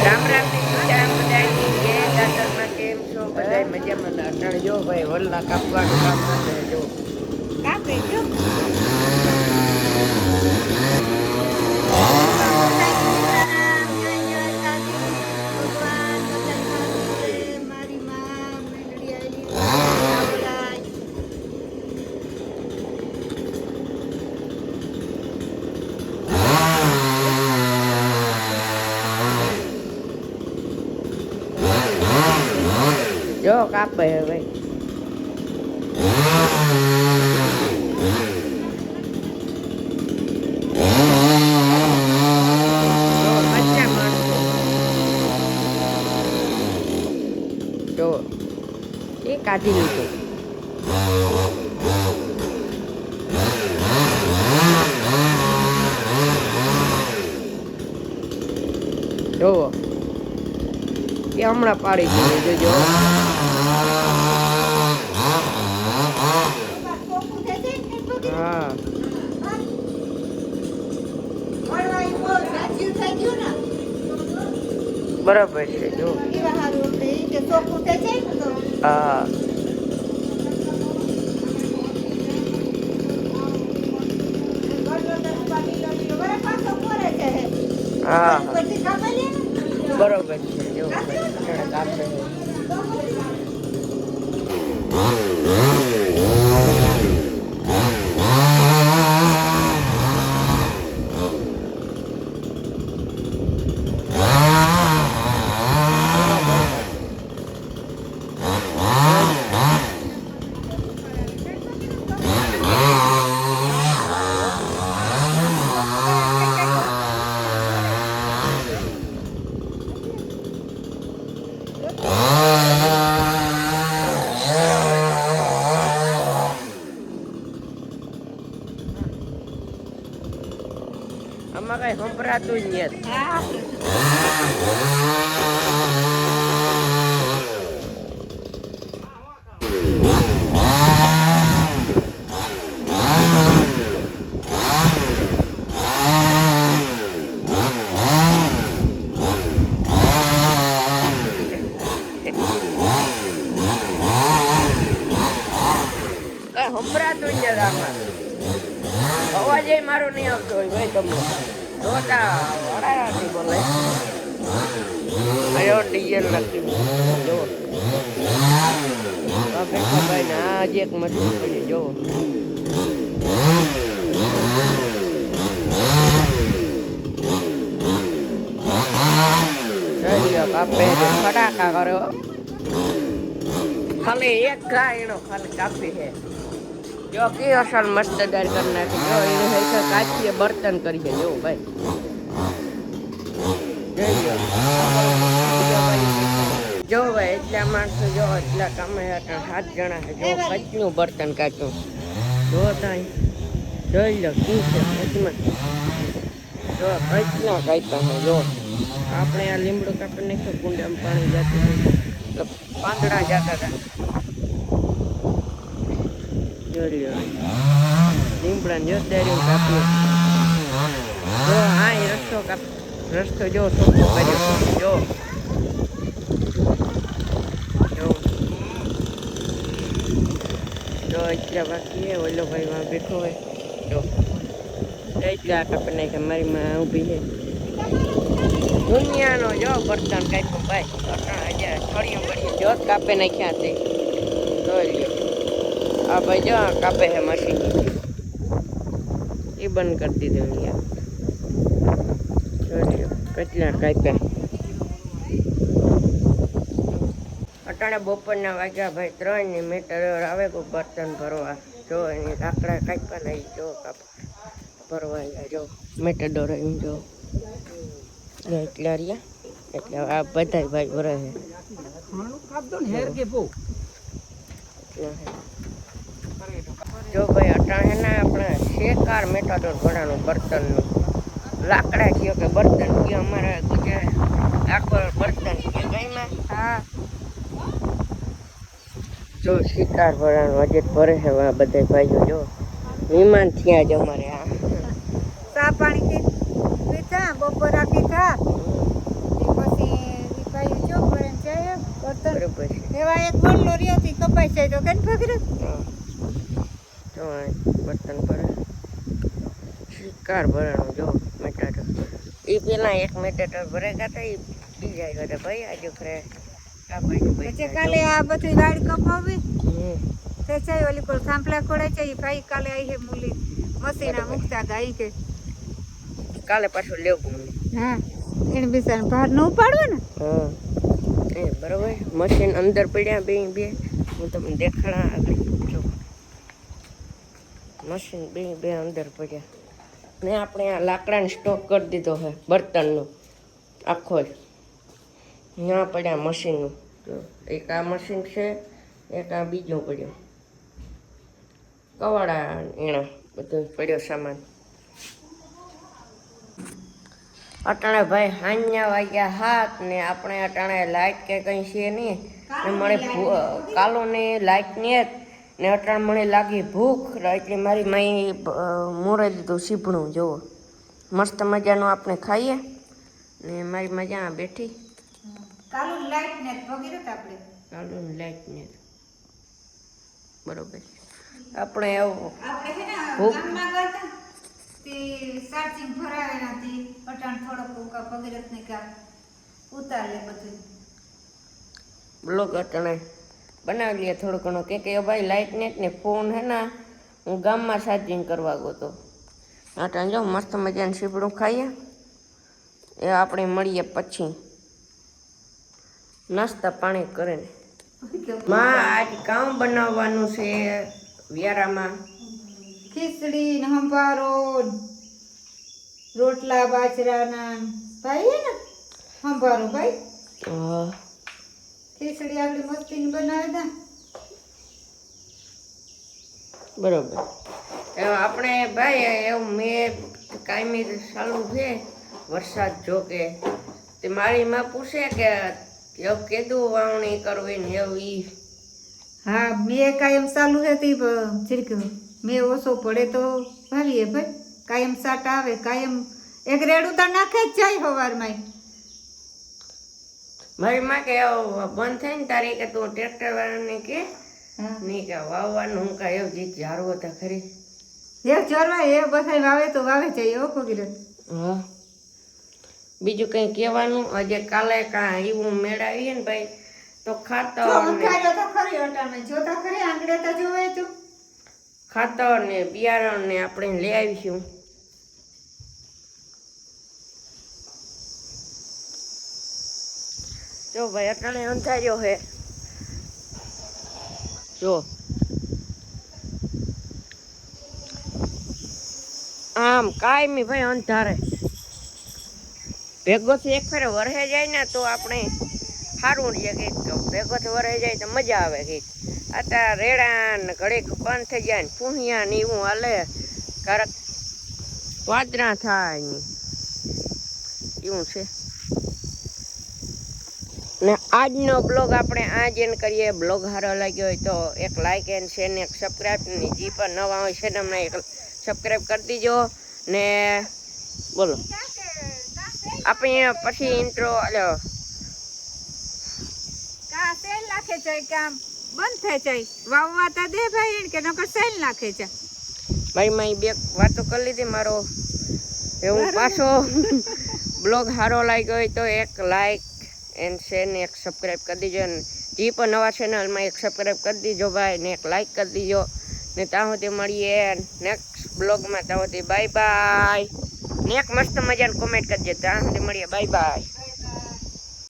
રામ રામ ની સીતારામ બધાય જય દાદરમાં કેમ છો બધાય મજામાં અટાણે જો ભાઈ વલ્લા કાપવાનું કામ કરે જો કાપે જો જો કાપે હે ભાઈ જો એ કાઢી લીધું જોવો એ હમણાં પાડી દીધું જોજો હા બરાબર છે જો હા હા બરોબર છે જો કાપે આમાં કઈ સંભળાતું જ નથી સંભળાતું જ નથી આમાં અવાજ એ મારો નહીં આવતો હોય ભાઈ તમને જોતા વડાથી બોલે આયો ડીઝલ નાખી જો ભાઈ ને આજ એક મશીન પડી જો કાપે ફટાકા કર્યો ખાલી એક ઘા એનો ખાલી કાપી છે જો કે અસલ મસ્ત દાર કરી નાખી જો એને હૈસે કાચીએ બર્તન કરીએ જો ભાઈ જો ભાઈ એટલા માણસો જો એટલા કામે 7 જણા છે જો કચનું બર્તન કાચું જો ત્યાં જોઈ લો શું છે કચમાં જો કચના કાચતા છે જો આપણે આ લીમડું કાપી નાખ્યું કુંડામાં પાણી જતું પાંદડા જતા હતા લીમડાને જોરદારી કાપ્યું જો હા રસ્તો જો ચોખ્ખો કર્યો જો એટલા બાકી હે ઓલો ભાઈ માં બેઠો હોય જો એટલા કાપી નાખે મારી માં ઊભી છે દુનિયાનો જો બર્તન કાપ્યું ભાઈ છળિયું બળિયું જો કાપી નાખ્યા તે જોઈ લ્યો આ ભાઈ જો કાપે છે મશીન એ બંધ કરી દીધું યાર કેટલા કાપ્યા અટાણે બપોરના વાગ્યા ભાઈ 3 ની મીટર આવે કોઈ બર્તન ભરવા જો એની લાકડા કાપ્યા નહીં જો ભરવા જાય જો મેટડોર એમ જો એટલા રહ્યા એટલે આ બધા ભાઈ ભરે છે જો ભાઈ અટાણે ના આપણે શેકાર મેટાડોર ભરાનું બર્તનનું લાકડા કયો કે બર્તન કયો અમારા ગુજરાત આખો બર્તન કયો કઈમાં હા જો શિકાર ભરાનું આજે ભરે છે બધા ભાઈઓ જો વિમાન થયા જ અમારે આ ચા પાણી પીધા બપોરા પીધા પછી બરોબર છે. એવા એક બોલો રહ્યોથી કપાઈ જાય તો કેમ ભગીરથ? જો બર્તન પર શિકાર ભરાણું જો મેટાટર એ પેલા એક મેટાટર ભરેગા હતા એ બીજા ગયા ભાઈ આજે ખરે પછી કાલે આ બધી ગાડી કપાવી તે છે ઓલી કોલ સાંપલા ખોડે છે એ ભાઈ કાલે આવી છે મૂલી મસીના મુકતા ગાઈ કે કાલે પાછું લેવું. હા એને બિચારાને બહાર ન ઉપાડવું ને. હા એ બરોબર મશીન અંદર પડ્યા બે હું તમને દેખાડા આગળ જો મશીન બે અંદર પડ્યા ને આપણે આ લાકડાનો સ્ટોક કરી દીધો છે બર્તનનો આખો જ ત્યાં પડ્યા મશીનનું. જો એક આ મશીન છે એક આ બીજો પડ્યો કવાડા એણા બધો પડ્યો સામાન. અટાણે ભાઈ હાંજના વાગ્યા હાથ ને આપણે અટાણે લાઇટ કે કંઈ છે નહીં ને મને કાલોને લાઇટ નહીં ને અટાણે મને લાગી ભૂખ એટલે મારી માઈ મોરે દીધું સીભણું જુઓ મસ્ત મજાનું આપણે ખાઈએ ને મારી મજા બેઠી કાલું લાઈટ ને ભગીરથ આપણે કાલોને લાઇટ ને બરોબર આપણે એવું ભૂખ તે ચાર્જિંગ ભરાવે નથી અટાણ થોડોક ઉકા ભગીરથ ને કા ઉતારે બધું બ્લોગ અટાણે બનાવી લઈએ થોડો ઘણો કે ભાઈ લાઇટ નેટ ને ફોન હે ને હું ગામમાં ચાર્જિંગ કરવા ગયો તો અટાણે જો મસ્ત મજાનું સીપડું ખાઈએ એ આપણે મળીએ પછી નાસ્તા પાણી કરે ને માં આજ કામ બનાવવાનું છે વ્યારામાં ખીચડી ને હંભારો રોટલા બાજરાના ભાઈ હે ને હંભારો ભાઈ ખીચડી આપણી મસ્તીને બનાવી દે બરોબર આપણે ભાઈ એવું મેં કાયમી ચાલુ છે વરસાદ જો કે તે મારી માં પૂછે કે એવું કીધું વાવણી કરવી ને એવું ઈ હા મેં કાયમ ચાલુ હતી જીરક મેં ઓછો પડે તો ભાવીએ ભાઈ કાયમ સાટ આવે કાયમ એક રેડું તો નાખે જ જાય સવારમાં મારી માં કે બંધ થાય ને તારી કે તું ટ્રેક્ટર વાળાને કે નહીં કે વાવવાનું હું કા એવું જીત ઝાડવો તો ખરી એ ચરવા એ બધા વાવે તો વાવે જાય એવો ભગીરથ. હા બીજું કંઈ કહેવાનું આજે કાલે કાં એવું મેળાવીએ ને ભાઈ તો ખાતર જોતા ખરી આંગળે તો જોવાય તો ખાતર ને બિયારણ ને આપણે લઈ આવીશું. જો ભાઈ અટાણે અંધાર્યો હે જો આમ કાયમી ભાઈ અંધારે ભેગો થી એક ફેરે વરહે જાય ને તો આપણે સારું રહીએ કંઈક ભેગો થી વરહે જાય તો મજા આવે કંઈક અત્યારે રેડા ને ઘડીક બંધ થઈ જાય ને ફૂહિયા ને એવું હાલે ક્યારેક વાદરા થાય એવું છે ને આજનો બ્લોગ આપણે આ જ એન્ડ કરીએ. બ્લોગ સારો લાગ્યો હોય તો એક લાઇક એન્ડ શેર ને એક સબસ્ક્રાઈબ ને જે પણ નવા હોય છે તમને એક સબસ્ક્રાઈબ કરી દીજો ને બોલો આપણે પછી ઇન્ટ્રો સેલ નાખે છે કે આમ બંધ થાય છે વાવવા તા દે ભાઈ કે નકર સેલ નાખે છે ભાઈ માં બે વાતો કરી લીધી મારો એવું પાછો બ્લોગ સારો લાગ્યો હોય તો એક લાઇક એન્ડ શેર ને એક સબસ્ક્રાઈબ કરી દીજો ને જે પણ નવા ચેનલમાં એક સબસ્ક્રાઈબ કરી દીજો ભાઈ ને એક લાઇક કરી દીજો ને ત્યાં સુધી મળીએ નેક્સ્ટ બ્લોગમાં. ત્યાં સુધી બાય બાય ને એક મસ્ત મજાની કોમેન્ટ કરજો. ત્યાં સુધી મળીએ બાય બાય.